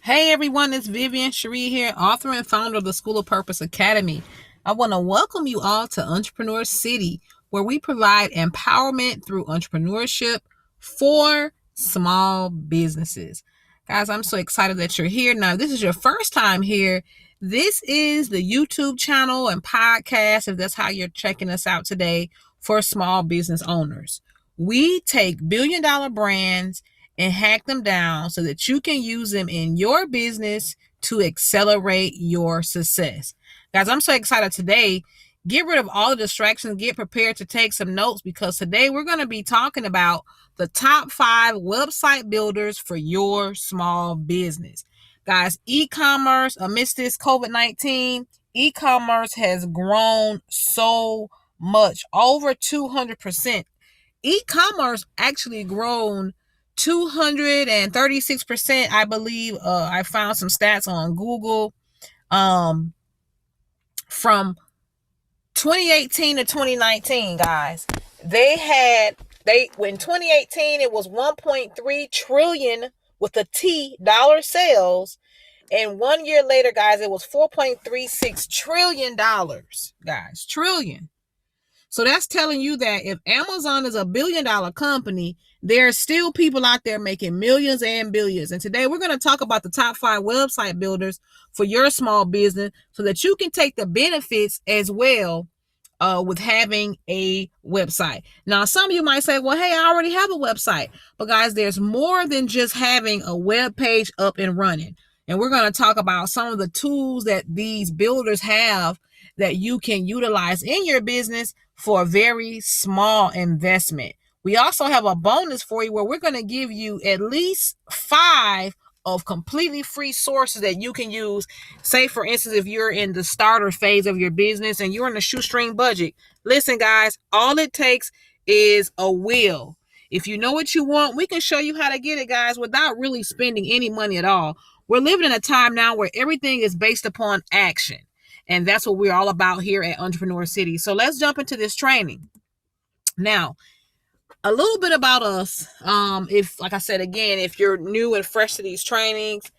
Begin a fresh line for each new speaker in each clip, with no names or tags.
Hey everyone, it's Vivian Cherie here, author and founder of the School of Purpose Academy. I want to welcome you all to Entrepreneur City, where we provide empowerment through entrepreneurship for small businesses. Guys, I'm so excited that you're here. Now, if this is your first time here, this is the YouTube channel and podcast, if that's how you're checking us out today, for small business owners. We take billion-dollar brands and hack them down so that you can use them in your business to accelerate your success. Guys, I'm so excited today. Get rid of all the distractions. Get prepared to take some notes because today we're going to be talking about the top 5 website builders for your small business. Guys, e-commerce, amidst this COVID-19, e-commerce has grown so much, over 200%. E-commerce actually grown 236%, I believe. I found some stats on Google from 2018 to 2019, guys. When 2018 it was 1.3 trillion with a T dollar sales, and 1 year later, guys, it was 4.36 trillion dollars, guys. Trillion. So that's telling you that if Amazon is a billion-dollar company, there are still people out there making millions and billions. And today we're going to talk about the top 5 website builders for your small business so that you can take the benefits as well with having a website. Now, some of you might say, well, hey, I already have a website. But guys, there's more than just having a web page up and running. And we're going to talk about some of the tools that these builders have that you can utilize in your business for a very small investment. We also have a bonus for you where we're going to give you at least 5 of completely free sources that you can use. Say, for instance, if you're in the starter phase of your business and you're in a shoestring budget. Listen, guys, all it takes is a will. If you know what you want, we can show you how to get it, guys, without really spending any money at all. We're living in a time now where everything is based upon action. And that's what we're all about here at Entrepreneur City. So let's jump into this training. Now, a little bit about us. If, like I said, again, if you're new and fresh to these trainings,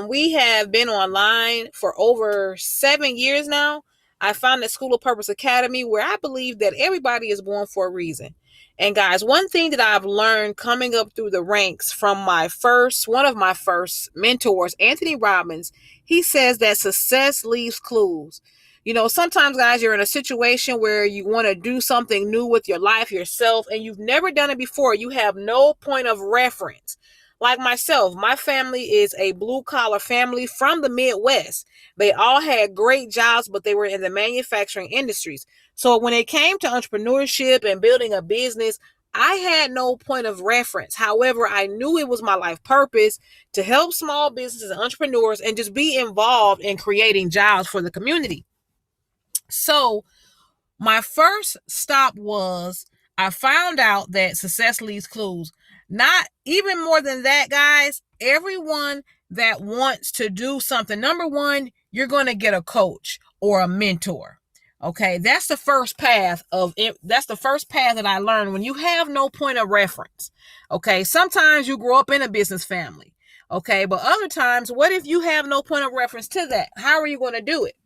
we have been online for over 7 years now. I found the School of Purpose Academy where I believe that everybody is born for a reason. And guys, one thing that I've learned coming up through the ranks from one of my first mentors, Anthony Robbins, he says that success leaves clues. You know, sometimes, guys, you're in a situation where you want to do something new with your life, yourself, and you've never done it before. You have no point of reference. Like myself, my family is a blue-collar family from the Midwest. They all had great jobs, but they were in the manufacturing industries. So when it came to entrepreneurship and building a business, I had no point of reference. However, I knew it was my life purpose to help small businesses and entrepreneurs and just be involved in creating jobs for the community. So my first stop was I found out that success leaves clues. Not even more than that, guys. Everyone that wants to do something, number one, you're going to get a coach or a mentor. Okay, that's the first path of it. That's the first path that I learned when you have no point of reference. Okay, sometimes you grow up in a business family. Okay, but other times, what if you have no point of reference to that? How are you going to do it?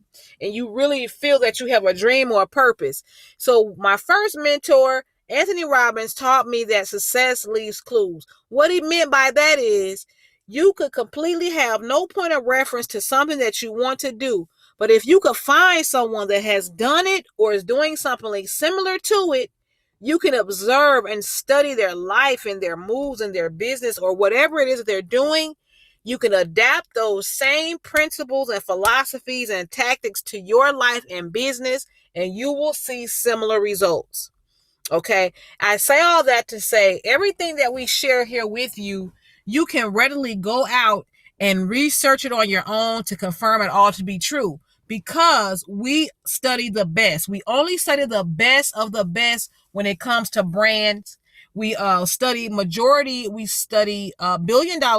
And you really feel that you have a dream or a purpose. So my first mentor, Anthony Robbins, taught me that success leaves clues. What he meant by that is you could completely have no point of reference to something that you want to do. But if you could find someone that has done it or is doing something similar to it, you can observe and study their life and their moves and their business or whatever it is that they're doing. You can adapt those same principles and philosophies and tactics to your life and business, and you will see similar results. Okay, I say all that to say everything that we share here with you, you can readily go out and research it on your own to confirm it all to be true because we study the best. We only study the best of the best when it comes to brands. We study billion-dollar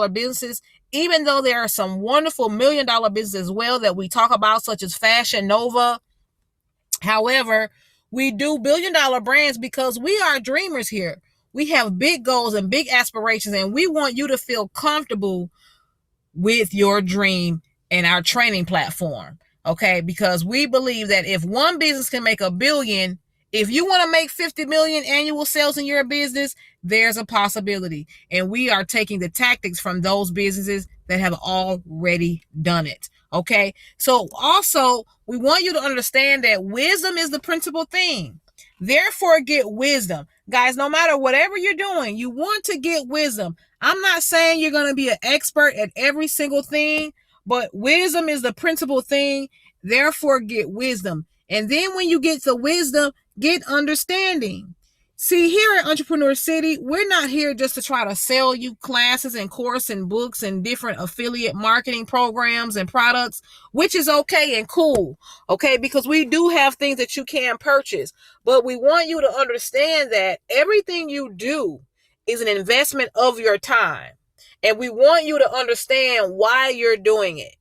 businesses, even though there are some wonderful million-dollar businesses as well that we talk about, such as Fashion Nova. However, we do billion-dollar brands because we are dreamers here. We have big goals and big aspirations, and we want you to feel comfortable with your dream and our training platform. Okay, because we believe that if one business can make $1 billion, if you want to make 50 million annual sales in your business, there's a possibility. And we are taking the tactics from those businesses that have already done it. Okay, so also we want you to understand that wisdom is the principal thing. Therefore, get wisdom. Guys, no matter whatever you're doing, you want to get wisdom. I'm not saying you're going to be an expert at every single thing, but wisdom is the principal thing. Therefore, get wisdom. And then when you get the wisdom, get understanding. See, here at Entrepreneur City, we're not here just to try to sell you classes and courses and books and different affiliate marketing programs and products, which is okay and cool, okay, because we do have things that you can purchase. But we want you to understand that everything you do is an investment of your time. And we want you to understand why you're doing it.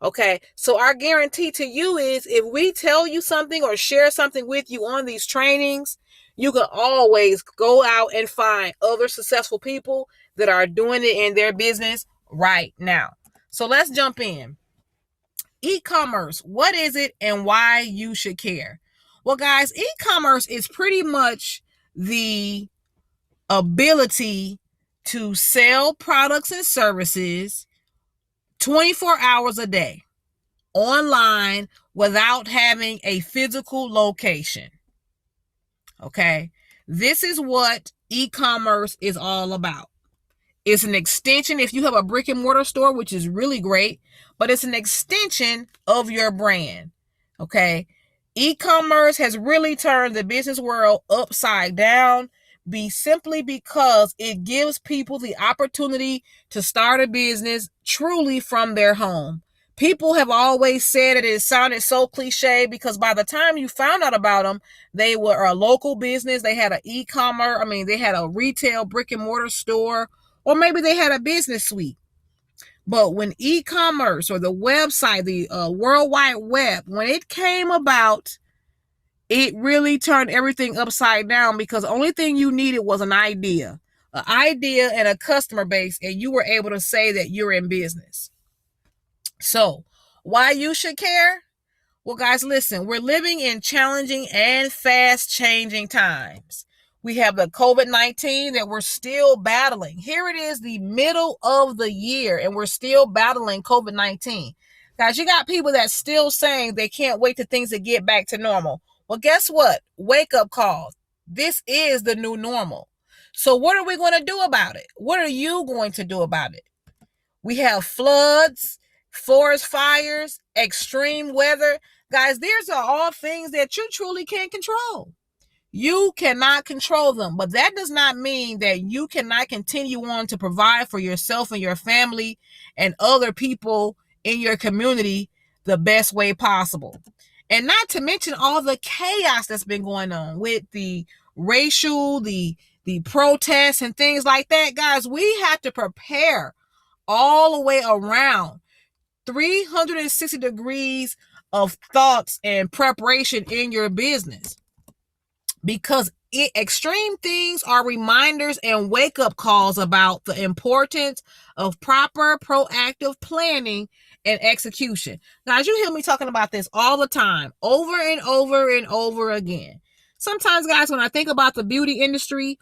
Okay, so our guarantee to you is if we tell you something or share something with you on these trainings, you can always go out and find other successful people that are doing it in their business right now. So let's jump in. E-commerce, what is it and why you should care? Well, guys, e-commerce is pretty much the ability to sell products and services 24 hours a day online without having a physical location. Okay, this is what e-commerce is all about. It's an extension. If you have a brick and mortar store, which is really great, but it's an extension of your brand. Okay, e-commerce has really turned the business world upside down, simply because it gives people the opportunity to start a business truly from their home. People have always said it sounded so cliche because by the time you found out about them, they were a local business. They had an e-commerce. They had a retail brick and mortar store, or maybe they had a business suite. But when e-commerce or the website, the World Wide Web, when it came about, it really turned everything upside down because the only thing you needed was an idea and a customer base, and you were able to say that you're in business. So why you should care? Well, guys, listen, we're living in challenging and fast changing times. We have the COVID-19 that we're still battling. Here it is, the middle of the year, and we're still battling COVID-19. Guys, you got people that's still saying they can't wait till things to get back to normal. Well, guess what? Wake up call. This is the new normal. So what are we going to do about it? What are you going to do about it? We have floods, forest fires, extreme weather. Guys, these are all things that you truly can't control. You cannot control them, but that does not mean that you cannot continue on to provide for yourself and your family and other people in your community the best way possible. And not to mention all the chaos that's been going on with the racial, the protests and things like that. Guys, we have to prepare all the way around 360 degrees of thoughts and preparation in your business, because extreme things are reminders and wake-up calls about the importance of proper proactive planning and execution. Guys, you hear me talking about this all the time, over and over and over again. Sometimes, guys, when I think about the beauty industry,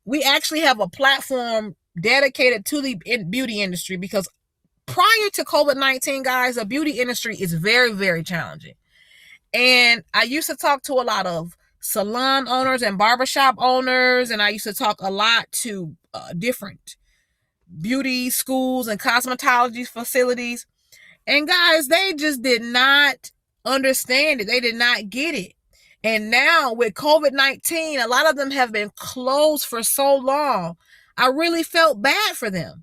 we actually have a platform dedicated to the beauty industry, because prior to COVID-19, guys, the beauty industry is very, very challenging. And I used to talk to a lot of salon owners and barbershop owners, and I used to talk a lot to different beauty schools and cosmetology facilities. And guys, they just did not understand it. They did not get it. And now with COVID-19, a lot of them have been closed for so long. I really felt bad for them.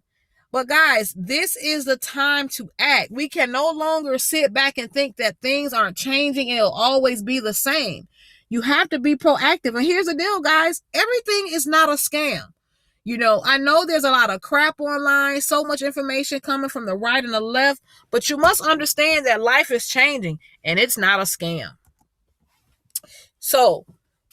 But guys, this is the time to act. We can no longer sit back and think that things aren't changing and it'll always be the same. You have to be proactive. And here's the deal, guys. Everything is not a scam. I know there's a lot of crap online, so much information coming from the right and the left, but you must understand that life is changing and it's not a scam. So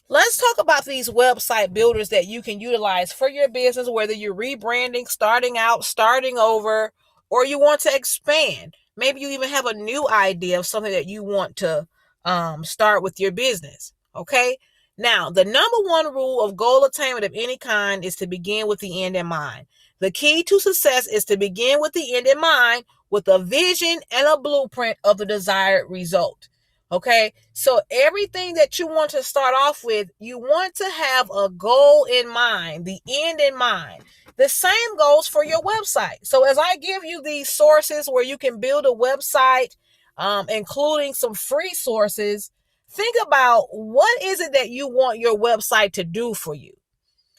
let's talk about these website builders that you can utilize for your business, whether you're rebranding, starting out, starting over, or you want to expand. Maybe you even have a new idea of something that you want to start with your business. Okay. Now, the number one rule of goal attainment of any kind is to begin with the end in mind. The key to success is to begin with the end in mind, with a vision and a blueprint of the desired result. Okay, so everything that you want to start off with, you want to have a goal in mind, the end in mind. The same goes for your website. So as I give you these sources where you can build a website, including some free sources, think about what is it that you want your website to do for you.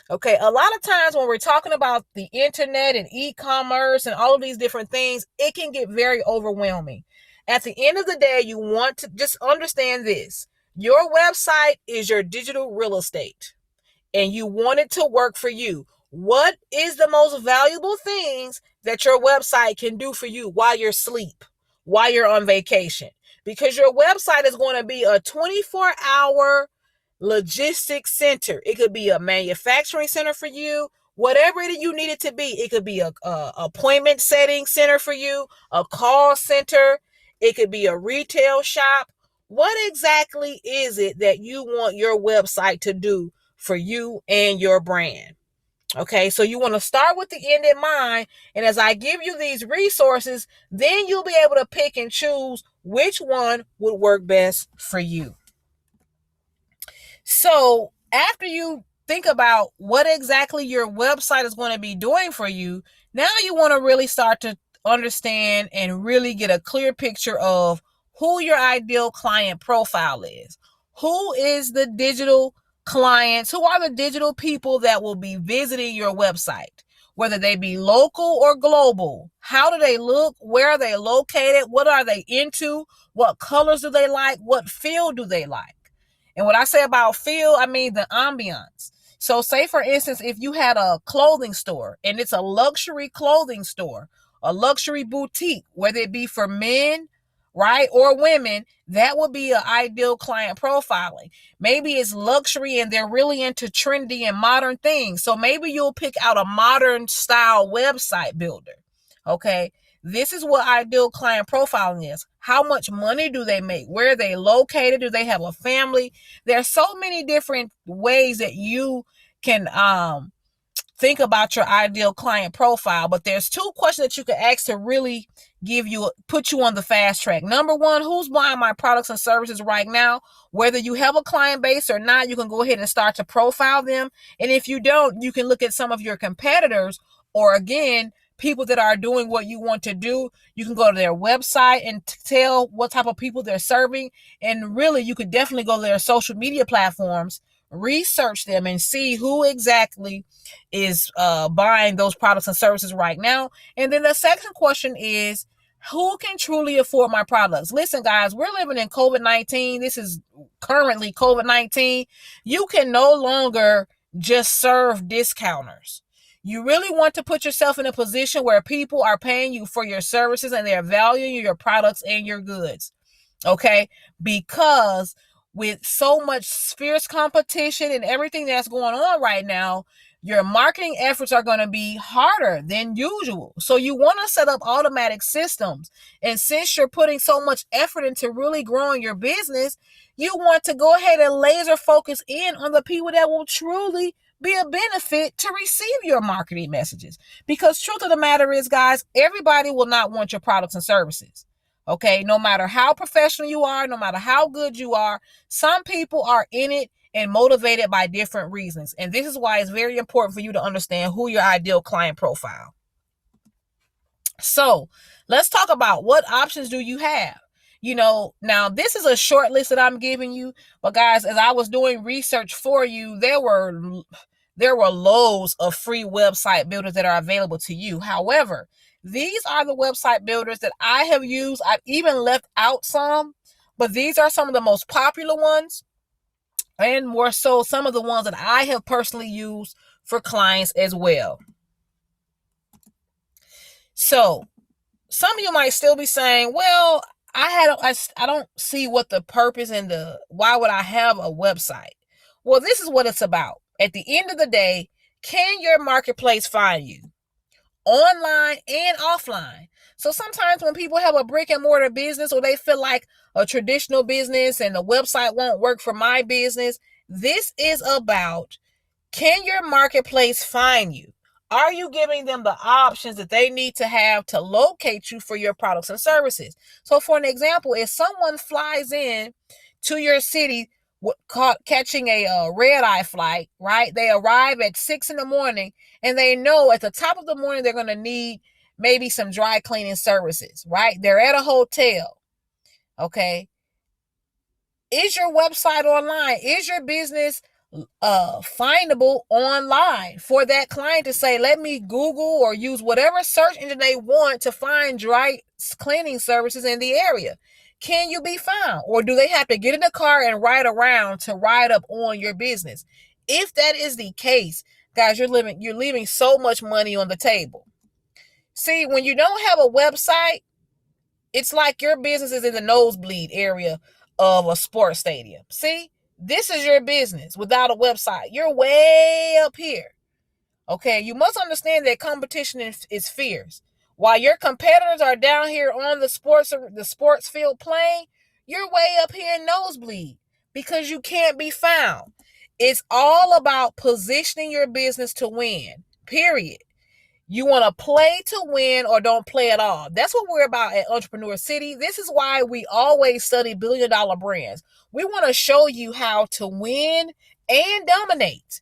Okay, a lot of times when we're talking about the internet and e-commerce and all of these different things, it can get very overwhelming. At the end of the day, you want to just understand this. Your website is your digital real estate, and you want it to work for you. What is the most valuable things that your website can do for you while you're asleep, while you're on vacation? Because your website is going to be a 24-hour logistics center. It could be a manufacturing center for you, whatever you need it to be. It could be a appointment setting center for you, a call center. It could be a retail shop. What exactly is it that you want your website to do for you and your brand? Okay, so you want to start with the end in mind. And as I give you these resources, then you'll be able to pick and choose which one would work best for you. So after you think about what exactly your website is going to be doing for you, now you want to really start to understand and really get a clear picture of who your ideal client profile is. Who is the digital clients? Who are the digital people that will be visiting your website? Whether they be local or global. How do they look? Where are they located? What are they into? What colors do they like? What feel do they like? And when I say about feel, I mean the ambiance. So say, for instance, if you had a clothing store and it's a luxury clothing store, a luxury boutique, whether it be for men, right, or women, that would be an ideal client profiling. Maybe it's luxury and they're really into trendy and modern things. So maybe you'll pick out a modern style website builder. Okay. This is what ideal client profiling is. How much money do they make? Where are they located? Do they have a family? There are so many different ways that you can think about your ideal client profile, but there's two questions that you can ask to really put you on the fast track. Number one, who's buying my products and services right now? Whether you have a client base or not, you can go ahead and start to profile them. And if you don't, you can look at some of your competitors, or again, people that are doing what you want to do. You can go to their website and tell what type of people they're serving. And really, you could definitely go to their social media platforms, research them, and see who exactly is buying those products and services right now. And then the second question is, who can truly afford my products? Listen, guys, we're living in COVID-19. This is currently COVID-19. You can no longer just serve discounters. You really want to put yourself in a position where people are paying you for your services and they're valuing your products and your goods. Okay? Because with so much fierce competition and everything that's going on right now, your marketing efforts are going to be harder than usual. So you want to set up automatic systems. And since you're putting so much effort into really growing your business, you want to go ahead and laser focus in on the people that will truly be a benefit to receive your marketing messages. Because truth of the matter is, guys, everybody will not want your products and services. Okay, no matter how professional you are, no matter how good you are, some people are in it and motivated by different reasons. And this is why it's very important for you to understand who your ideal client profile. So let's talk about what options do you have. Now this is a short list that I'm giving you, but guys, as I was doing research for you, there were loads of free website builders that are available to you. However, these are the website builders that I have used. I've even left out some, but these are some of the most popular ones, and more so some of the ones that I have personally used for clients as well. So some of you might still be saying, well, I don't see what the purpose and why would I have a website? Well, this is what it's about. At the end of the day, can your marketplace find you? Online and offline. So sometimes when people have a brick and mortar business, or they feel like a traditional business and the website won't work for my business, this is about, can your marketplace find you? Are you giving them the options that they need to have to locate you for your products and services? So for an example, if someone flies in to your city catching a red-eye flight, right? They arrive at 6 in the morning, and they know at the top of the morning they're going to need maybe some dry cleaning services, right? They're at a hotel, okay? Is your website online? Is your business findable online for that client to say, let me Google or use whatever search engine they want to find dry cleaning services in the area? Can you be found? Or do they have to get in the car and ride around to ride up on your business? If that is the case, guys, you're leaving so much money on the table. See, when you don't have a website, it's like your business is in the nosebleed area of a sports stadium. See, this is your business without a website. You're way up here. Okay, you must understand that competition is fierce. While your competitors are down here on the sports field playing, you're way up here in nosebleed because you can't be found. It's all about positioning your business to win, period. You want to play to win or don't play at all. That's what we're about at Entrepreneur City. This is why we always study billion-dollar brands. We want to show you how to win and dominate.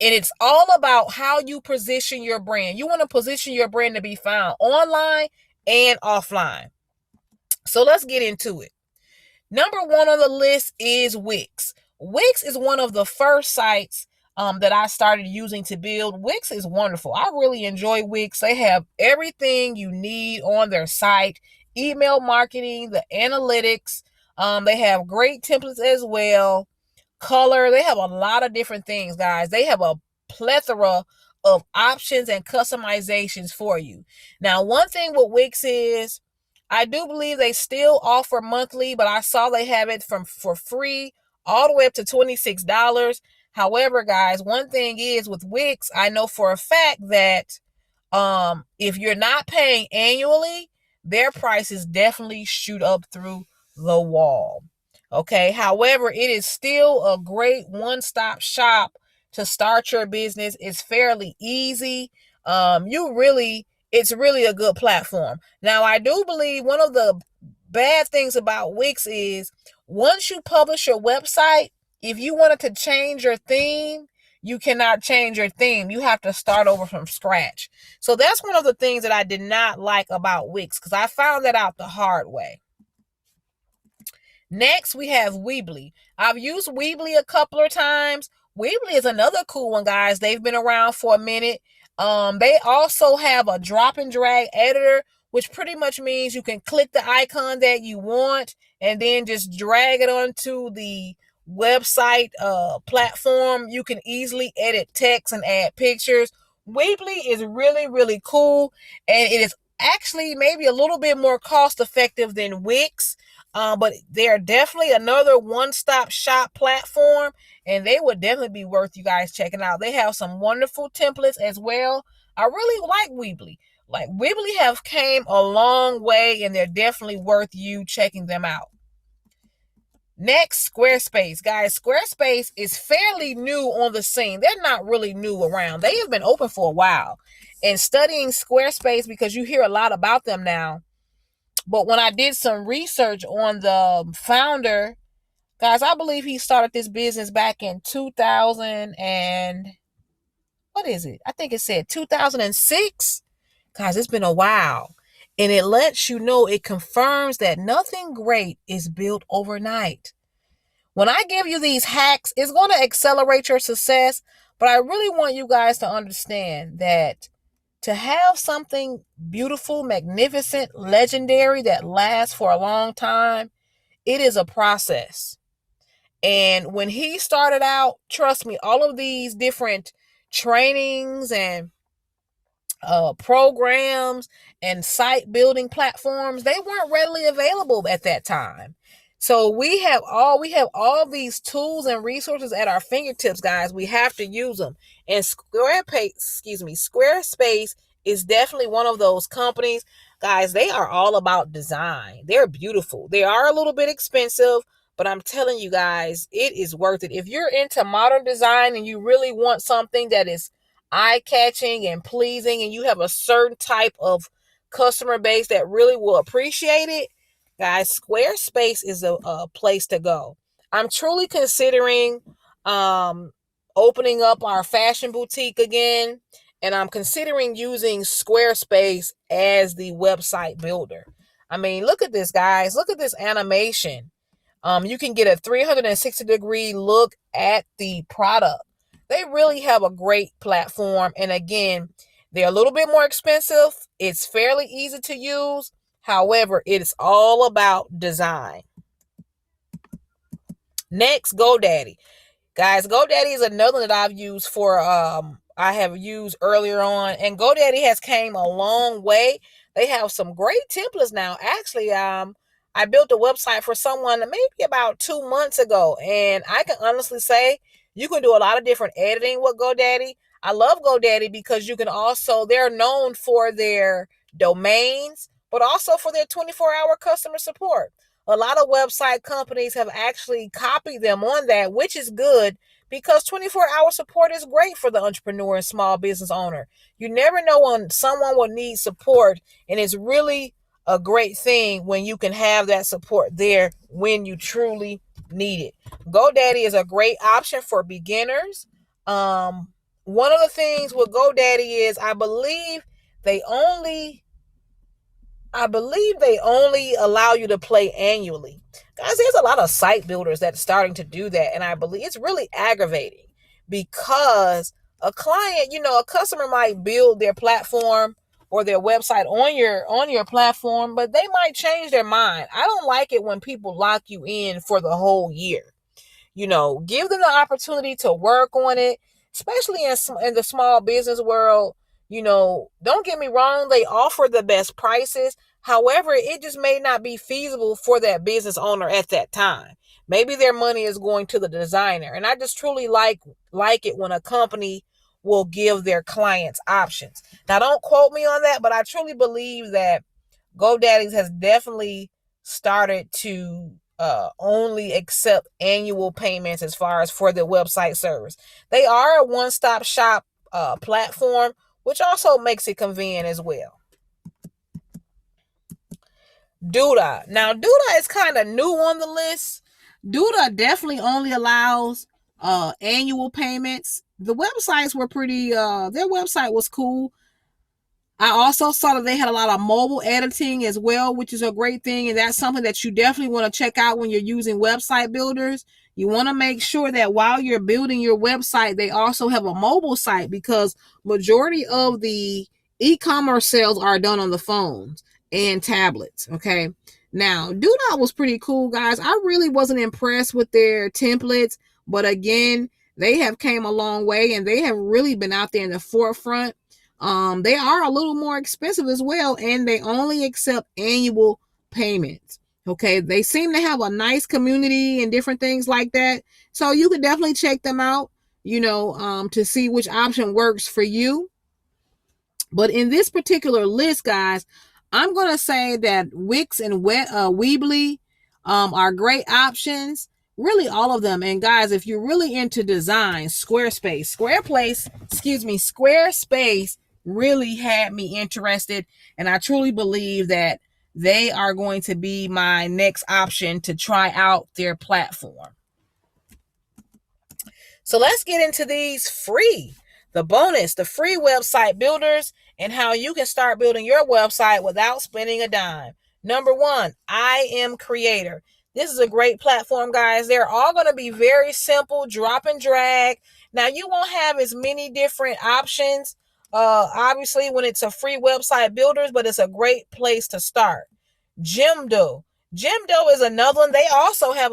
And it's all about how you position your brand. You want to position your brand to be found online and offline. So let's get into it. Number one on the list is Wix. Wix is one of the first sites that I started using to build. Wix is wonderful. I really enjoy Wix. They have everything you need on their site. Email marketing, the analytics. They have great templates as well. Color. They have a lot of different things, guys. They have a plethora of options and customizations for you. Now, one thing with Wix is, I do believe they still offer monthly, but I saw they have it for free all the way up to $26. However, guys, one thing is with Wix, I know for a fact that if you're not paying annually, their prices definitely shoot up through the wall. Okay. However, it is still a great one-stop shop to start your business. It's fairly easy. It's really a good platform. Now, I do believe one of the bad things about Wix is once you publish your website, if you wanted to change your theme, you cannot change your theme. You have to start over from scratch. So that's one of the things that I did not like about Wix, because I found that out the hard way. Next, we have Weebly. I've used Weebly a couple of times. Weebly is another cool one, guys. They've been around for a minute. They also have a drop and drag editor, which pretty much means you can click the icon that you want and then just drag it onto the website platform. You can easily edit text and add pictures. Weebly is really, really cool, and it is actually maybe a little bit more cost effective than Wix. But they're definitely another one-stop shop platform, and they would definitely be worth you guys checking out. They have some wonderful templates as well. I really like Weebly. Like, Weebly have came a long way, and they're definitely worth you checking them out. Next, Squarespace. Guys, Squarespace is fairly new on the scene. They're not really new around. They have been open for a while. And studying Squarespace, because you hear a lot about them now, but when I did some research on the founder, guys, I believe he started this business back in 2000 and what is it? I think it said 2006. Guys, it's been a while. And it lets you know, it confirms that nothing great is built overnight. When I give you these hacks, it's going to accelerate your success. But I really want you guys to understand that to have something beautiful, magnificent, legendary that lasts for a long time, it is a process. And when he started out, trust me, all of these different trainings and programs and site building platforms, they weren't readily available at that time. So we have all these tools and resources at our fingertips, guys. We have to use them. And Squarespace is definitely one of those companies. Guys, they are all about design. They're beautiful. They are a little bit expensive, but I'm telling you guys, it is worth it. If you're into modern design and you really want something that is eye-catching and pleasing, and you have a certain type of customer base that really will appreciate it, guys, Squarespace is a place to go. I'm truly considering opening up our fashion boutique again, and I'm considering using Squarespace as the website builder. I mean, look at this, guys. Look at this animation. You can get a 360-degree look at the product. They really have a great platform. And again, they're a little bit more expensive. It's fairly easy to use. However, it's all about design. Next, GoDaddy. Guys, GoDaddy is another that I've used I have used earlier on, and GoDaddy has came a long way. They have some great templates now. Actually, I built a website for someone maybe about 2 months ago, and I can honestly say you can do a lot of different editing with GoDaddy. I love GoDaddy because they're known for their domains, but also for their 24-hour customer support. A lot of website companies have actually copied them on that, which is good because 24-hour support is great for the entrepreneur and small business owner. You never know when someone will need support, and it's really a great thing when you can have that support there when you truly need it. GoDaddy is a great option for beginners. One of the things with GoDaddy is I believe they only allow you to play annually. Guys, there's a lot of site builders that's starting to do that, and I believe it's really aggravating because a customer might build their platform or their website on your platform, but they might change their mind. I don't like it when people lock you in for the whole year. Give them the opportunity to work on it, especially in the small business world. Don't get me wrong, they offer the best prices. However, it just may not be feasible for that business owner at that time. Maybe their money is going to the designer. And I just truly like it when a company will give their clients options. Now, don't quote me on that, but I truly believe that GoDaddy has definitely started to only accept annual payments as far as for the website service. They are a one-stop shop platform, which also makes it convenient as well. Duda. Now, Duda is kind of new on the list. Duda definitely only allows annual payments. The websites were their website was cool. I also saw that they had a lot of mobile editing as well, which is a great thing. And that's something that you definitely want to check out when you're using website builders. You want to make sure that while you're building your website, they also have a mobile site, because majority of the e-commerce sales are done on the phones and tablets. Okay. Now, Duda was pretty cool, guys. I really wasn't impressed with their templates, but again, they have came a long way and they have really been out there in the forefront. They are a little more expensive as well, and they only accept annual payments. Okay, they seem to have a nice community and different things like that. So you could definitely check them out, to see which option works for you. But in this particular list, guys, I'm going to say that Wix and Weebly are great options. Really, all of them. And guys, if you're really into design, Squarespace really had me interested, and I truly believe that they are going to be my next option to try out their platform. So let's get into the free website builders and how you can start building your website without spending a dime. Number 1, I Am Creator. This is a great platform, guys. They're all going to be very simple, drop and drag. Now, you won't have as many different options, obviously, when it's a free website builders, but it's a great place to start. Jimdo is another one. They also have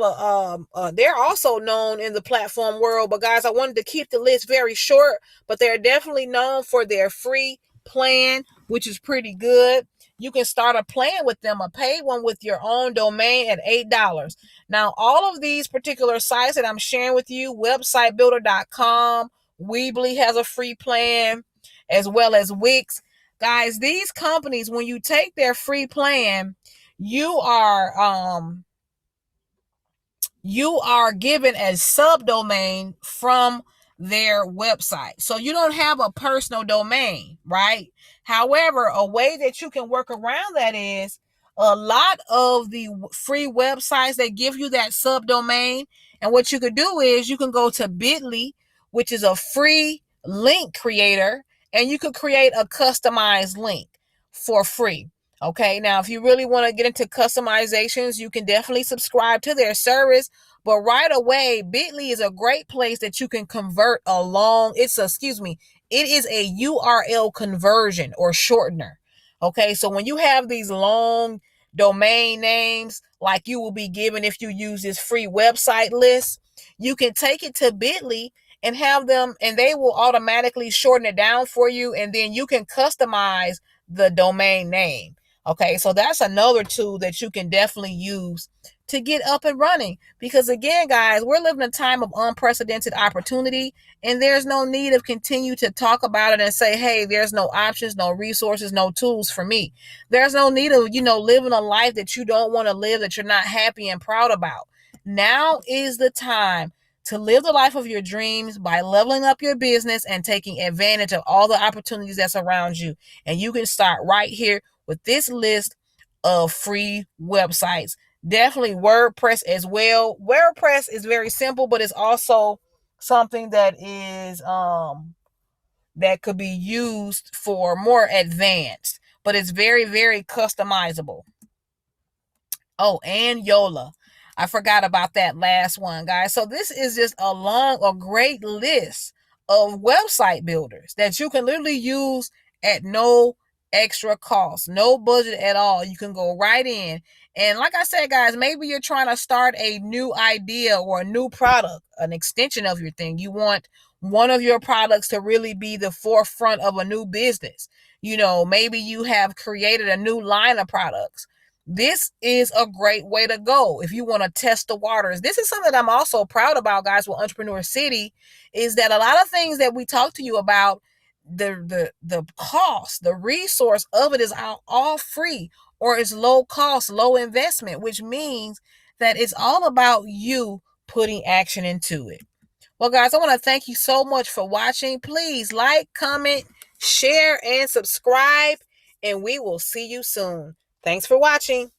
they're also known in the platform world, but guys, I wanted to keep the list very short, but they're definitely known for their free plan, which is pretty good. You can start a plan with them, a paid one with your own domain at $8. Now, all of these particular sites that I'm sharing with you, websitebuilder.com, Weebly has a free plan, as well as Wix. Guys, these companies, when you take their free plan, you are given a subdomain from their website. So you don't have a personal domain, right? However, a way that you can work around that is a lot of the free websites that give you that subdomain. And what you could do is you can go to Bitly, which is a free link creator, and you could create a customized link for free. Okay, now if you really want to get into customizations, you can definitely subscribe to their service. But right away, Bitly is a great place that you can convert it is a URL conversion or shortener. Okay, so when you have these long domain names like you will be given if you use this free website list, you can take it to Bitly and have them, and they will automatically shorten it down for you, and then you can customize the domain name. Okay, so that's another tool that you can definitely use to get up and running. Because again, guys, we're living a time of unprecedented opportunity, and there's no need of continue to talk about it and say, hey, there's no options, no resources, no tools for me. There's no need of, living a life that you don't want to live, that you're not happy and proud about. Now is the time to live the life of your dreams by leveling up your business and taking advantage of all the opportunities that's around you. And you can start right here with this list of free websites. Definitely WordPress as well. WordPress is very simple, but it's also something that is that could be used for more advanced, but it's very, very customizable. Oh, and Yola. I forgot about that last one, guys. So this is just a great list of website builders that you can literally use at no extra cost, no budget at all. You can go right in. And like I said, guys, maybe you're trying to start a new idea or a new product, an extension of your thing. You want one of your products to really be the forefront of a new business. Maybe you have created a new line of products. This is a great way to go if you want to test the waters. This is something that I'm also proud about, guys, with Entrepreneur City, is that a lot of things that we talk to you about, the cost, the resource of it is all free, or it's low cost, low investment, which means that it's all about you putting action into it. Well, guys, I want to thank you so much for watching. Please like, comment, share, and subscribe, and we will see you soon. Thanks for watching.